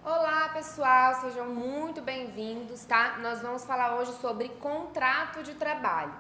Olá, pessoal, sejam muito bem-vindos, tá? Nós vamos falar hoje sobre contrato de trabalho.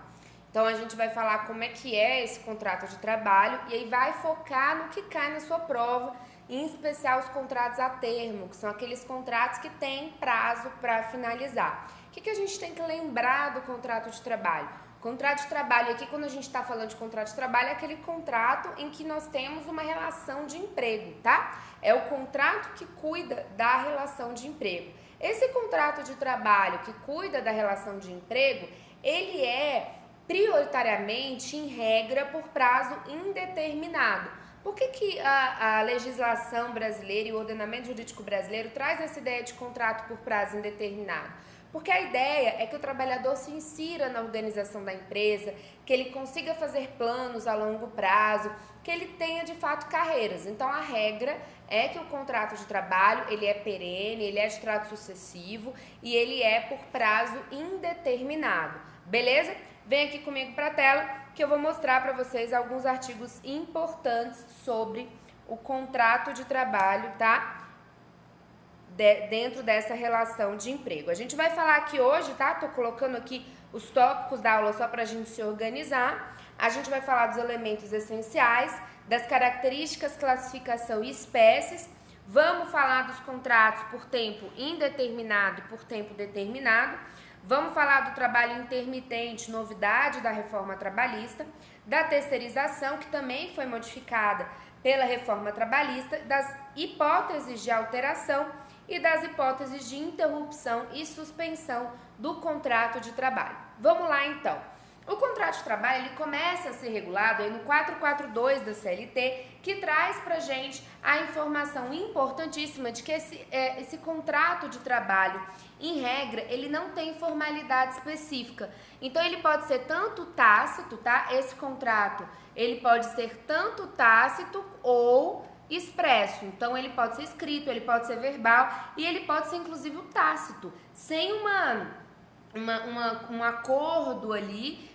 Então, a gente vai falar como é que é esse contrato de trabalho e aí vai focar no que cai na sua prova, em especial os contratos a termo, que são aqueles contratos que têm prazo para finalizar. O que a gente tem que lembrar do contrato de trabalho? Contrato de trabalho aqui, quando a gente está falando de contrato de trabalho, é aquele contrato em que nós temos uma relação de emprego, tá? É o contrato que cuida da relação de emprego. Esse contrato de trabalho que cuida da relação de emprego, ele é prioritariamente, em regra, por prazo indeterminado. Por que a legislação brasileira e o ordenamento jurídico brasileiro traz essa ideia de contrato por prazo indeterminado? Porque a ideia é que o trabalhador se insira na organização da empresa, que ele consiga fazer planos a longo prazo, que ele tenha de fato carreiras. Então a regra é que o contrato de trabalho, ele é perene, ele é de trato sucessivo e ele é por prazo indeterminado. Beleza? Vem aqui comigo para a tela que eu vou mostrar para vocês alguns artigos importantes sobre o contrato de trabalho, tá? Dentro dessa relação de emprego. A gente vai falar aqui hoje, tá? Tô colocando aqui os tópicos da aula só pra gente se organizar. A gente vai falar dos elementos essenciais, das características, classificação e espécies. Vamos falar dos contratos por tempo indeterminado e por tempo determinado. Vamos falar do trabalho intermitente, novidade da reforma trabalhista, da terceirização, que também foi modificada pela reforma trabalhista, das hipóteses de alteração e das hipóteses de interrupção e suspensão do contrato de trabalho. Vamos lá então. O contrato de trabalho ele começa a ser regulado aí no 442 da CLT, que traz pra gente a informação importantíssima de que esse contrato de trabalho, em regra, ele não tem formalidade específica. Então ele pode ser tanto tácito, tá? Esse contrato, ele pode ser tanto tácito ou expresso. Então ele pode ser escrito, ele pode ser verbal e ele pode ser inclusive o tácito, sem um acordo ali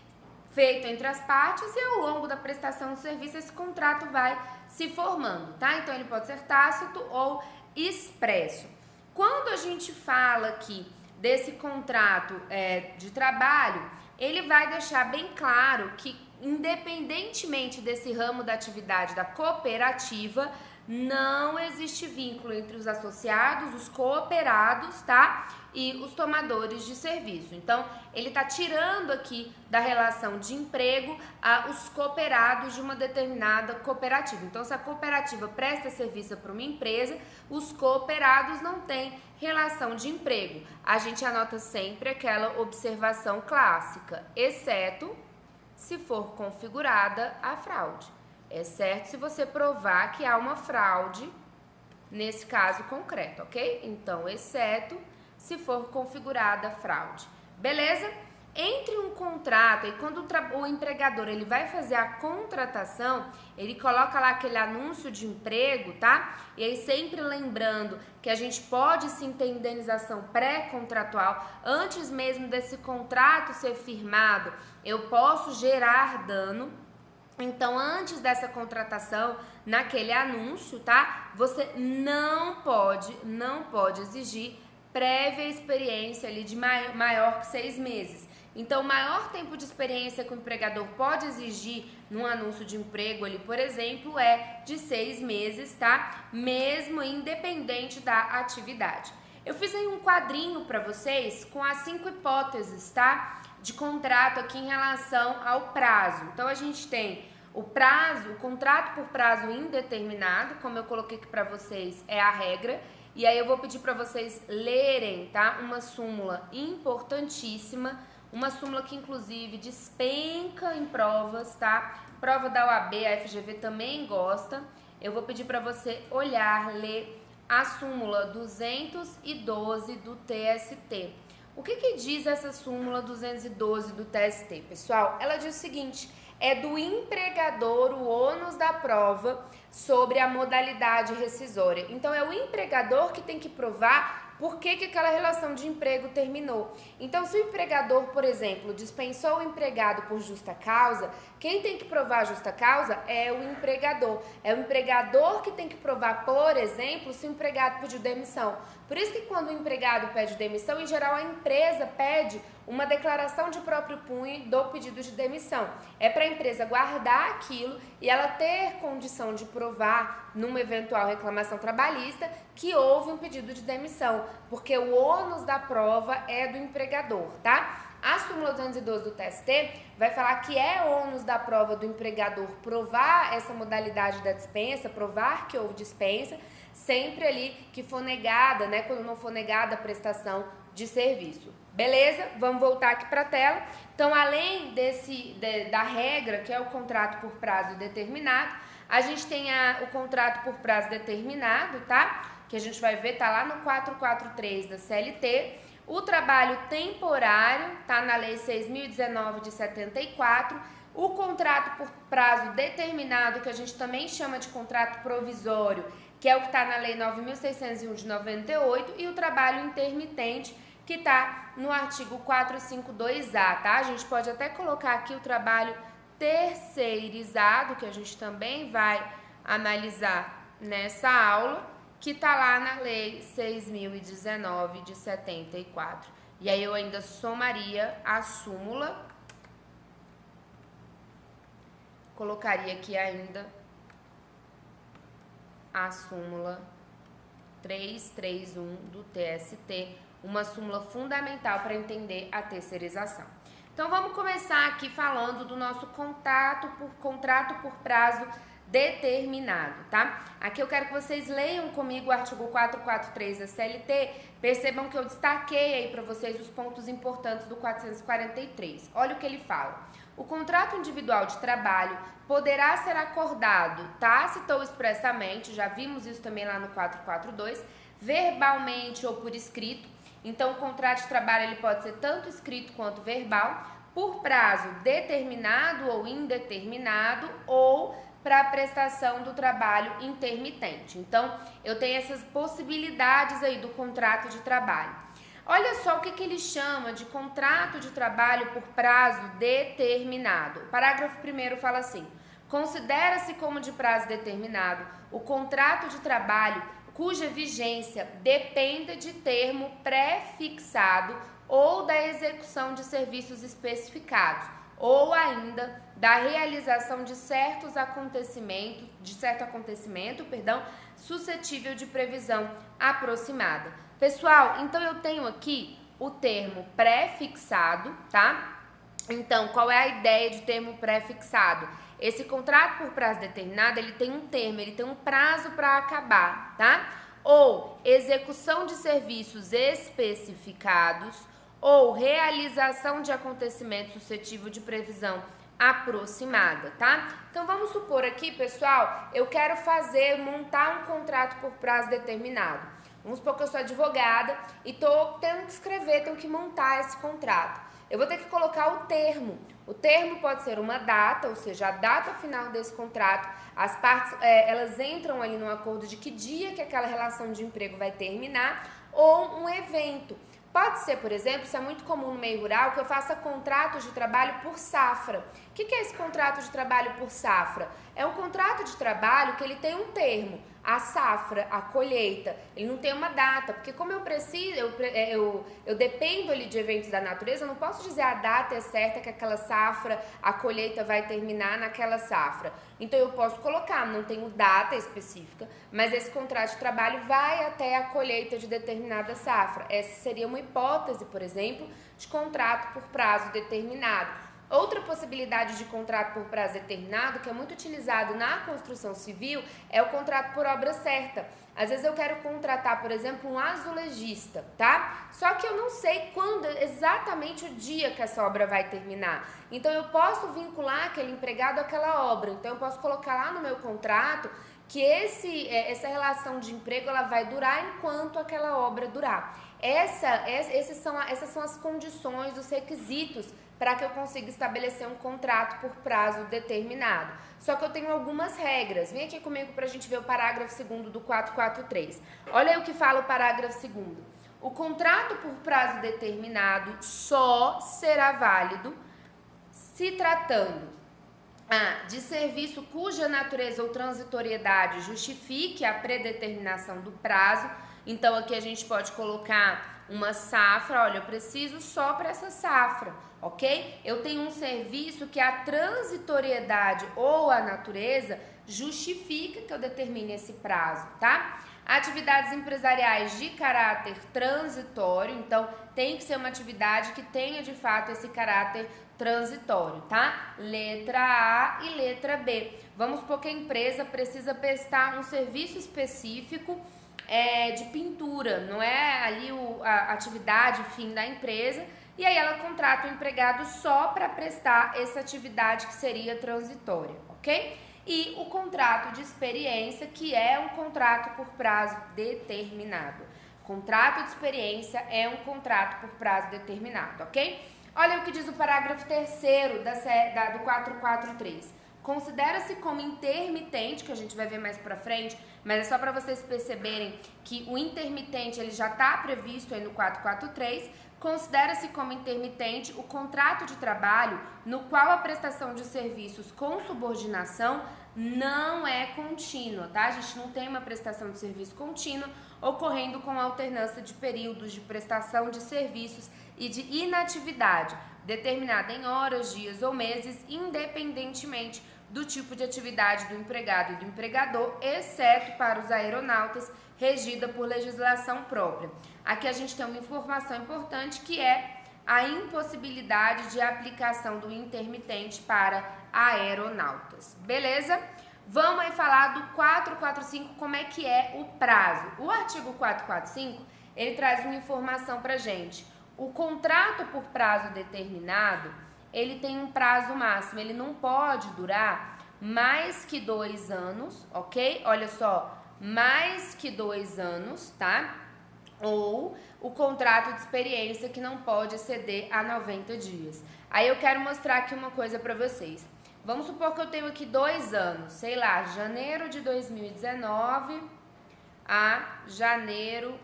feito entre as partes e ao longo da prestação de serviço esse contrato vai se formando, tá? Então ele pode ser tácito ou expresso. Quando a gente fala aqui desse contrato de trabalho, ele vai deixar bem claro que independentemente desse ramo da atividade da cooperativa, não existe vínculo entre os associados, os cooperados, tá? E os tomadores de serviço. Então, ele tá tirando aqui da relação de emprego os cooperados de uma determinada cooperativa. Então, se a cooperativa presta serviço para uma empresa, os cooperados não têm relação de emprego. A gente anota sempre aquela observação clássica, exceto se for configurada a fraude. Exceto se você provar que há uma fraude nesse caso concreto, ok? Então, exceto se for configurada a fraude. Beleza? Entre um contrato e quando o empregador ele vai fazer a contratação, ele coloca lá aquele anúncio de emprego, tá? E aí sempre lembrando que a gente pode sim ter indenização pré-contratual, antes mesmo desse contrato ser firmado, eu posso gerar dano. Então, antes dessa contratação, naquele anúncio, tá? Você não pode exigir prévia experiência ali de maior que 6 meses. Então, o maior tempo de experiência que o empregador pode exigir num anúncio de emprego ali, por exemplo, é de 6 meses, tá? Mesmo independente da atividade. Eu fiz aí um quadrinho para vocês com as 5 hipóteses, tá? De contrato aqui em relação ao prazo. Então, a gente tem o prazo, o contrato por prazo indeterminado, como eu coloquei aqui para vocês, é a regra. E aí eu vou pedir para vocês lerem, tá? Uma súmula importantíssima, uma súmula que inclusive despenca em provas, tá? Prova da OAB, a FGV também gosta. Eu vou pedir para você olhar, ler a súmula 212 do TST. O que diz essa súmula 212 do TST, pessoal? Ela diz o seguinte: é do empregador o ônus da prova sobre a modalidade rescisória. Então, é o empregador que tem que provar por que aquela relação de emprego terminou. Então, se o empregador, por exemplo, dispensou o empregado por justa causa, quem tem que provar a justa causa é o empregador. É o empregador que tem que provar, por exemplo, se o empregado pediu demissão. Por isso que quando o empregado pede demissão, em geral a empresa pede uma declaração de próprio punho do pedido de demissão. É para a empresa guardar aquilo e ela ter condição de provar, numa eventual reclamação trabalhista, que houve um pedido de demissão, porque o ônus da prova é do empregador, tá? A súmula 212 do TST vai falar que é ônus da prova do empregador provar essa modalidade da dispensa, provar que houve dispensa, sempre ali que for negada, né, quando não for negada a prestação de serviço. Beleza? Vamos voltar aqui para a tela. Então, além da regra, que é o contrato por prazo determinado, a gente tem o contrato por prazo determinado, tá? Que a gente vai ver, tá lá no 443 da CLT. O trabalho temporário, tá na Lei 6.019 de 74. O contrato por prazo determinado, que a gente também chama de contrato provisório, que é o que está na Lei 9.601 de 98. E o trabalho intermitente, que está no artigo 452A, tá? A gente pode até colocar aqui o trabalho terceirizado, que a gente também vai analisar nessa aula, que está lá na Lei 6.019 de 74. E aí eu ainda somaria a súmula, colocaria aqui ainda a súmula 331 do TST, uma súmula fundamental para entender a terceirização. Então, vamos começar aqui falando do nosso contrato por prazo determinado, tá? Aqui eu quero que vocês leiam comigo o artigo 443 da CLT, percebam que eu destaquei aí para vocês os pontos importantes do 443. Olha o que ele fala. O contrato individual de trabalho poderá ser acordado tácita ou expressamente, já vimos isso também lá no 442, verbalmente ou por escrito. Então, o contrato de trabalho ele pode ser tanto escrito quanto verbal, por prazo determinado ou indeterminado, ou para a prestação do trabalho intermitente. Então, eu tenho essas possibilidades aí do contrato de trabalho. Olha só o que ele chama de contrato de trabalho por prazo determinado. O parágrafo 1º fala assim: considera-se como de prazo determinado o contrato de trabalho cuja vigência dependa de termo pré-fixado ou da execução de serviços especificados, ou ainda da realização de certo acontecimento, suscetível de previsão aproximada. Pessoal, então eu tenho aqui o termo pré-fixado, tá? Então, qual é a ideia de termo pré-fixado? Esse contrato por prazo determinado, ele tem um termo, ele tem um prazo para acabar, tá? Ou execução de serviços especificados, ou realização de acontecimento suscetível de previsão aproximada, tá? Então, vamos supor aqui, pessoal, eu quero montar um contrato por prazo determinado. Vamos supor que eu sou advogada e tô tendo que escrever, tenho que montar esse contrato. Eu vou ter que colocar o termo. O termo pode ser uma data, ou seja, a data final desse contrato. As partes, elas entram ali no acordo de que dia que aquela relação de emprego vai terminar, ou um evento. Pode ser, por exemplo, isso é muito comum no meio rural, que eu faça contratos de trabalho por safra. O que é esse contrato de trabalho por safra? É um contrato de trabalho que ele tem um termo, a safra, a colheita. Ele não tem uma data, porque como eu preciso, eu dependo ali de eventos da natureza, eu não posso dizer a data é certa que aquela safra, a colheita vai terminar naquela safra. Então eu posso colocar, não tenho data específica, mas esse contrato de trabalho vai até a colheita de determinada safra. Essa seria uma hipótese, por exemplo, de contrato por prazo determinado. Outra possibilidade de contrato por prazo determinado, que é muito utilizado na construção civil, é o contrato por obra certa. Às vezes eu quero contratar, por exemplo, um azulejista, tá? Só que eu não sei quando, exatamente o dia que essa obra vai terminar. Então eu posso vincular aquele empregado àquela obra. Então eu posso colocar lá no meu contrato que essa relação de emprego ela vai durar enquanto aquela obra durar. Essas são as condições, os requisitos para que eu consiga estabelecer um contrato por prazo determinado. Só que eu tenho algumas regras. Vem aqui comigo para a gente ver o parágrafo 2º do 443. Olha aí o que fala o parágrafo 2º. O contrato por prazo determinado só será válido se tratando de serviço cuja natureza ou transitoriedade justifique a predeterminação do prazo. Então, aqui a gente pode colocar uma safra, olha, eu preciso só para essa safra, ok? Eu tenho um serviço que a transitoriedade ou a natureza justifica que eu determine esse prazo, tá? Atividades empresariais de caráter transitório, então tem que ser uma atividade que tenha de fato esse caráter transitório, tá? Letra A e letra B. Vamos supor que a empresa precisa prestar um serviço específico de pintura, não é ali a atividade fim da empresa, e aí ela contrata o empregado só para prestar essa atividade que seria transitória, ok? E o contrato de experiência, que é um contrato por prazo determinado. Contrato de experiência é um contrato por prazo determinado, ok? Olha o que diz o parágrafo 3º do 443. Considera-se como intermitente, que a gente vai ver mais pra frente, mas é só para vocês perceberem que o intermitente ele já está previsto aí no 443. Considera-se como intermitente o contrato de trabalho no qual a prestação de serviços com subordinação não é contínua, tá? A gente não tem uma prestação de serviço contínua ocorrendo com alternância de períodos de prestação de serviços e de inatividade, determinada em horas, dias ou meses, independentemente do tipo de atividade do empregado e do empregador, exceto para os aeronautas, regida por legislação própria. Aqui a gente tem uma informação importante que é a impossibilidade de aplicação do intermitente para aeronautas. Beleza? Vamos aí falar do 445, como é que é o prazo. O artigo 445, ele traz uma informação pra gente. O contrato por prazo determinado, ele tem um prazo máximo, ele não pode durar mais que 2 anos, ok? Olha só, mais que 2 anos, tá? Ou o contrato de experiência que não pode exceder a 90 dias. Aí eu quero mostrar aqui uma coisa pra vocês. Vamos supor que eu tenho aqui 2 anos, sei lá, janeiro de 2019 a janeiro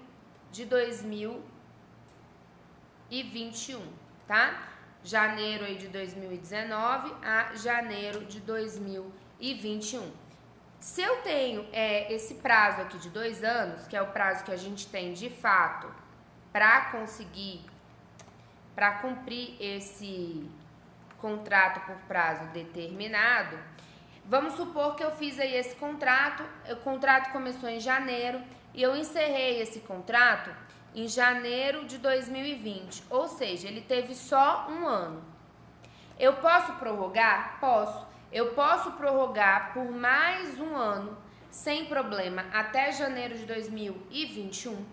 de 2021, tá? Janeiro aí de 2019 a janeiro de 2021. Se eu tenho esse prazo aqui de 2 anos, que é o prazo que a gente tem de fato para cumprir esse contrato por prazo determinado, vamos supor que eu fiz aí esse contrato, o contrato começou em janeiro e eu encerrei esse contrato em janeiro de 2020, ou seja, ele teve só 1 ano. Eu posso prorrogar? Posso. Eu posso prorrogar por mais 1 ano, sem problema, até janeiro de 2021,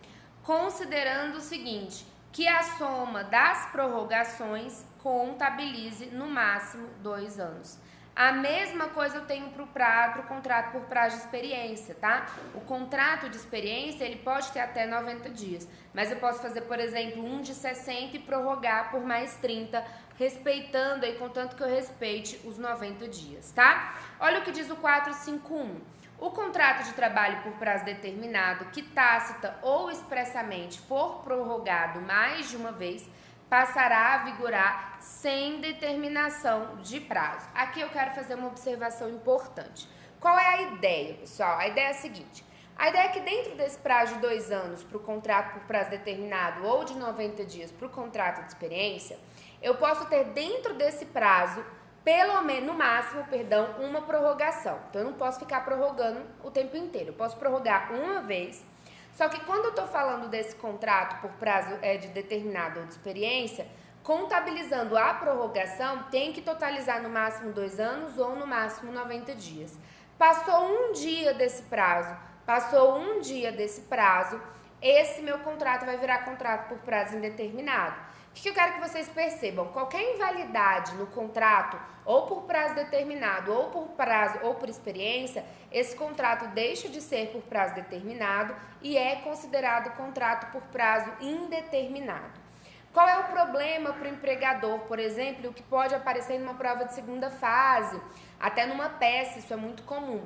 considerando o seguinte, que a soma das prorrogações contabilize no máximo 2 anos. A mesma coisa eu tenho pro contrato por prazo de experiência, tá? O contrato de experiência, ele pode ter até 90 dias, mas eu posso fazer, por exemplo, um de 60 e prorrogar por mais 30, respeitando aí, contanto que eu respeite os 90 dias, tá? Olha o que diz o 451. O contrato de trabalho por prazo determinado, que tácita ou expressamente for prorrogado mais de uma vez, passará a vigorar sem determinação de prazo. Aqui eu quero fazer uma observação importante. Qual é a ideia, pessoal? A ideia é a seguinte. A ideia é que dentro desse prazo de 2 anos para o contrato por prazo determinado ou de 90 dias para o contrato de experiência, eu posso ter dentro desse prazo, pelo menos, no máximo, uma prorrogação. Então, eu não posso ficar prorrogando o tempo inteiro. Eu posso prorrogar uma vez. Só que quando eu estou falando desse contrato por prazo de determinado ou de experiência, contabilizando a prorrogação, tem que totalizar no máximo 2 anos ou no máximo 90 dias. Passou um dia desse prazo, esse meu contrato vai virar contrato por prazo indeterminado. O que eu quero que vocês percebam? Qualquer invalidade no contrato, ou por prazo determinado, ou por prazo, ou por experiência, esse contrato deixa de ser por prazo determinado e é considerado contrato por prazo indeterminado. Qual é o problema para o empregador, por exemplo, o que pode aparecer numa prova de segunda fase, até numa peça, isso é muito comum.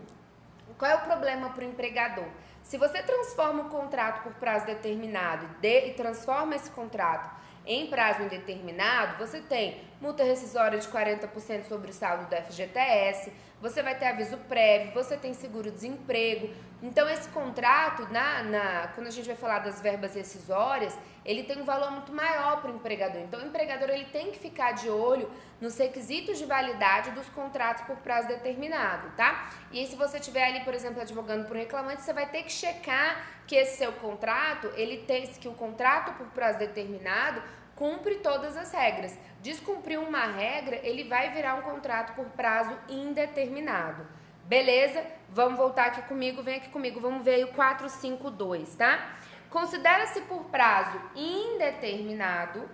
Qual é o problema para o empregador? Se você transforma o contrato por prazo determinado e transforma esse contrato em prazo indeterminado, você tem multa rescisória de 40% sobre o saldo do FGTS, você vai ter aviso prévio, você tem seguro-desemprego. Então, esse contrato, quando a gente vai falar das verbas rescisórias, ele tem um valor muito maior para o empregador. Então, o empregador ele tem que ficar de olho nos requisitos de validade dos contratos por prazo determinado, tá? E aí, se você estiver ali, por exemplo, advogando por reclamante, você vai ter que checar que esse seu contrato, que o contrato por prazo determinado cumpre todas as regras. Descumprir uma regra, ele vai virar um contrato por prazo indeterminado. Beleza? Vamos voltar aqui comigo, vem aqui comigo, vamos ver aí o 452, tá? Considera-se por prazo indeterminado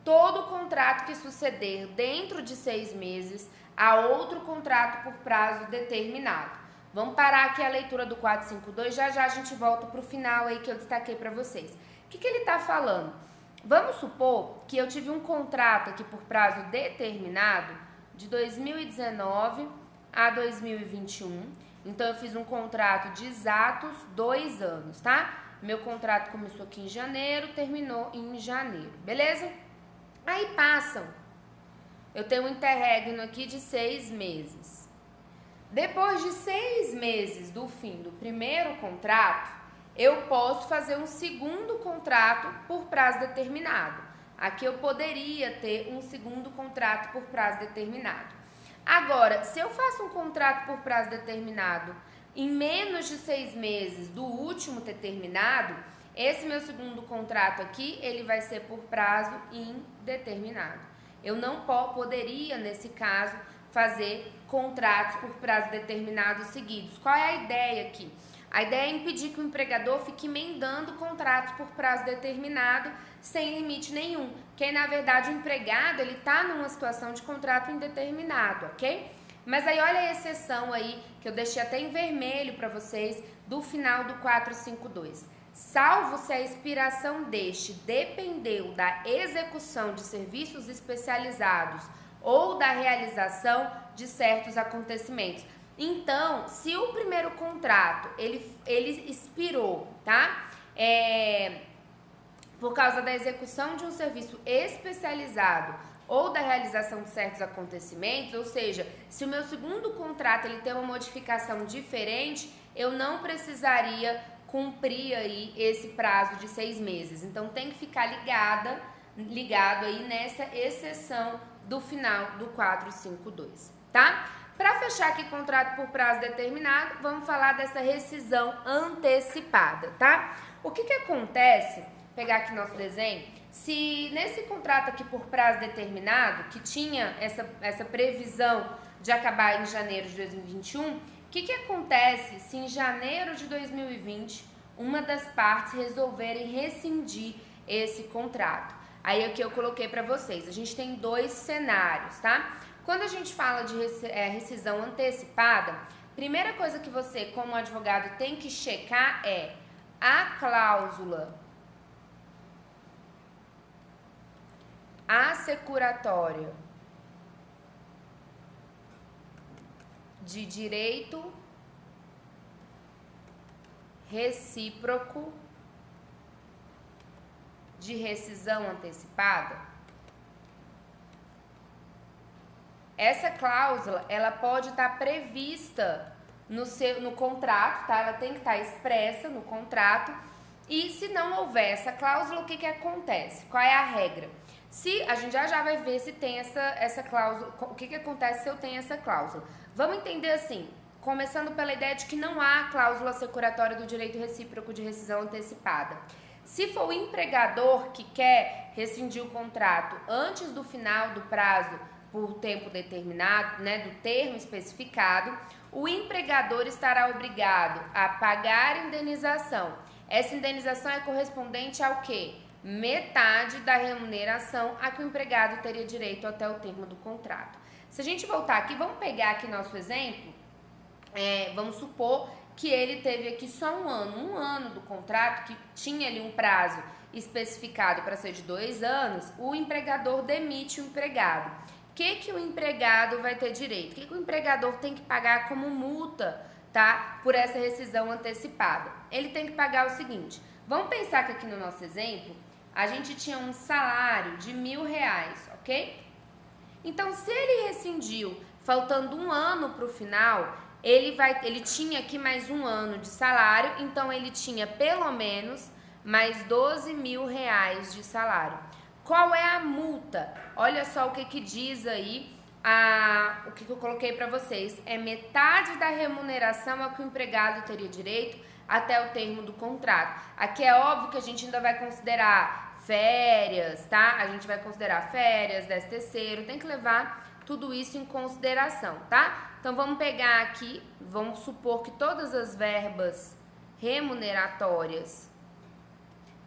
todo contrato que suceder dentro de 6 meses a outro contrato por prazo determinado. Vamos parar aqui a leitura do 452, já a gente volta para o final aí que eu destaquei para vocês. O que ele está falando? Vamos supor que eu tive um contrato aqui por prazo determinado de 2019 a 2021. Então, eu fiz um contrato de exatos 2 anos, tá? Meu contrato começou aqui em janeiro, terminou em janeiro, beleza? Aí passam. Eu tenho um interregno aqui de 6 meses. Depois de 6 meses do fim do primeiro contrato, eu posso fazer um segundo contrato por prazo determinado. Aqui eu poderia ter um segundo contrato por prazo determinado. Agora, se eu faço um contrato por prazo determinado em menos de 6 meses do último ter terminado, esse meu segundo contrato aqui, ele vai ser por prazo indeterminado. Eu não poderia, nesse caso, fazer contratos por prazo determinado seguidos. Qual é a ideia aqui? A ideia é impedir que o empregador fique emendando contratos por prazo determinado sem limite nenhum. Que na verdade o empregado ele está numa situação de contrato indeterminado, ok? Mas aí olha a exceção aí, que eu deixei até em vermelho para vocês, do final do 452. Salvo se a expiração deste dependeu da execução de serviços especializados ou da realização de certos acontecimentos. Então, se o primeiro contrato, ele expirou, tá? Por causa da execução de um serviço especializado ou da realização de certos acontecimentos, ou seja, se o meu segundo contrato ele tem uma modificação diferente, eu não precisaria cumprir aí esse prazo de 6 meses. Então, tem que ficar ligado aí nessa exceção do final do 452, tá? Para fechar aqui contrato por prazo determinado, vamos falar dessa rescisão antecipada, tá? O que acontece, vou pegar aqui nosso desenho, se nesse contrato aqui por prazo determinado, que tinha essa previsão de acabar em janeiro de 2021, o que acontece se em janeiro de 2020 uma das partes resolverem rescindir esse contrato? Aí aqui eu coloquei para vocês, a gente tem 2 cenários, tá? Quando a gente fala de rescisão antecipada, primeira coisa que você, como advogado, tem que checar é a cláusula assecuratória de direito recíproco de rescisão antecipada. Essa cláusula, ela pode estar prevista no contrato, tá? Ela tem que estar expressa no contrato. E se não houver essa cláusula, o que acontece? Qual é a regra? Se a gente já vai ver se tem essa cláusula, o que acontece se eu tenho essa cláusula. Vamos entender assim, começando pela ideia de que não há cláusula assecuratória do direito recíproco de rescisão antecipada. Se for o empregador que quer rescindir o contrato antes do final do prazo por tempo determinado, né, do termo especificado, o empregador estará obrigado a pagar a indenização. Essa indenização é correspondente ao quê? Metade da remuneração a que o empregado teria direito até o termo do contrato. Se a gente voltar aqui, vamos pegar aqui nosso exemplo, vamos supor que ele teve aqui só um ano do contrato, que tinha ali um prazo especificado para ser de 2 anos, o empregador demite o empregado. O que o empregado vai ter direito? O que o empregador tem que pagar como multa tá? Por essa rescisão antecipada. Ele tem que pagar o seguinte, vamos pensar que aqui no nosso exemplo, a gente tinha um salário de R$1.000, ok? Então, se ele rescindiu faltando um ano para o final, ele tinha aqui mais um ano de salário, então ele tinha pelo menos mais R$12.000 de salário. Qual é a multa? Olha só o que diz aí, o que eu coloquei para vocês. É metade da remuneração a que o empregado teria direito até o termo do contrato. Aqui é óbvio que a gente ainda vai considerar férias, tá? A gente vai considerar férias, 13º, tem que levar tudo isso em consideração, tá? Então, vamos pegar aqui, vamos supor que todas as verbas remuneratórias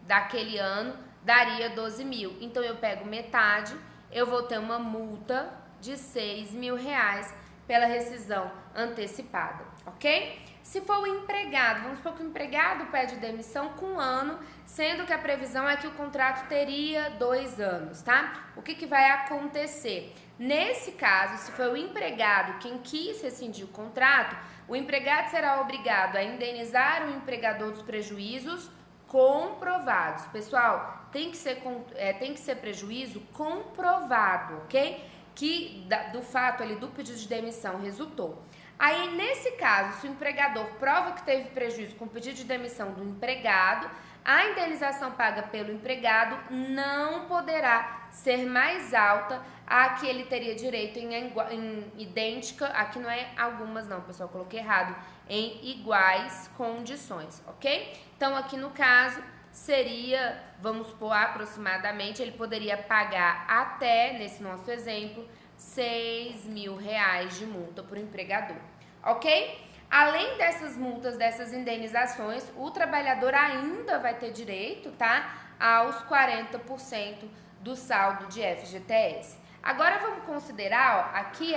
daquele ano daria 12.000. Então, eu pego metade, eu vou ter uma multa de R$6.000 pela rescisão antecipada, ok? Se for o empregado, vamos supor que o empregado pede demissão com um ano, sendo que a previsão é que o contrato teria 2 anos, tá? O que vai acontecer? Nesse caso, se for o empregado quem quis rescindir o contrato, o empregado será obrigado a indenizar o empregador dos prejuízos comprovados. Pessoal, tem que ser prejuízo comprovado, ok? Que do fato ali do pedido de demissão resultou. Aí, nesse caso, se o empregador prova que teve prejuízo com o pedido de demissão do empregado, a indenização paga pelo empregado não poderá ser mais alta a que ele teria direito em idêntica, aqui não é algumas não, pessoal, coloquei errado, em iguais condições, ok? Então, aqui no caso, seria, vamos supor, aproximadamente, ele poderia pagar até, nesse nosso exemplo, R$6.000 de multa para o empregador, ok? Além dessas multas, dessas indenizações, o trabalhador ainda vai ter direito, tá, aos 40% do saldo de FGTS. Agora vamos considerar, ó, aqui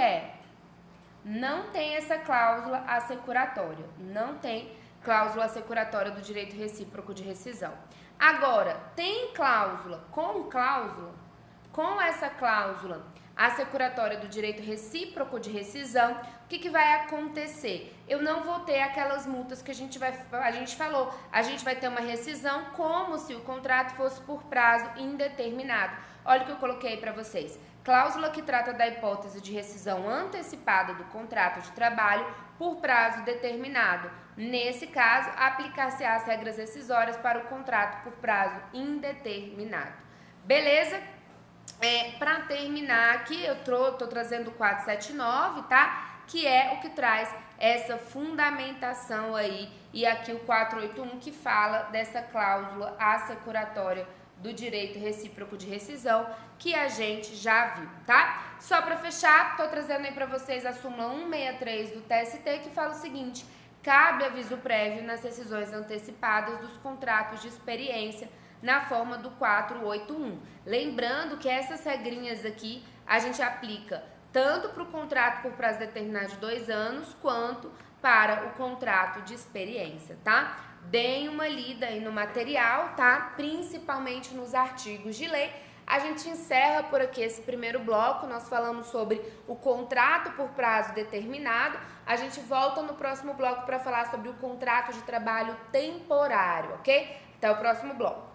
não tem essa cláusula assecuratória, não tem cláusula assecuratória do direito recíproco de rescisão. Agora, tem cláusula, com essa cláusula assecuratória do direito recíproco de rescisão, o que vai acontecer? Eu não vou ter aquelas multas que a gente falou, a gente vai ter uma rescisão como se o contrato fosse por prazo indeterminado. Olha o que eu coloquei para vocês. Cláusula que trata da hipótese de rescisão antecipada do contrato de trabalho por prazo determinado. Nesse caso, aplicar-se as regras rescisórias para o contrato por prazo indeterminado. Beleza? Para terminar aqui, eu tô trazendo o 479, tá? Que é o que traz essa fundamentação aí. E aqui o 481 que fala dessa cláusula assecuratória do direito recíproco de rescisão que a gente já viu, tá? Só para fechar, tô trazendo aí para vocês a súmula 163 do TST que fala o seguinte: cabe aviso prévio nas rescisões antecipadas dos contratos de experiência na forma do 481. Lembrando que essas regrinhas aqui a gente aplica tanto para o contrato por prazo determinado de 2 anos, quanto para o contrato de experiência, tá? Deem uma lida aí no material, tá? Principalmente nos artigos de lei. A gente encerra por aqui esse primeiro bloco, nós falamos sobre o contrato por prazo determinado. A gente volta no próximo bloco para falar sobre o contrato de trabalho temporário, ok? Até o próximo bloco.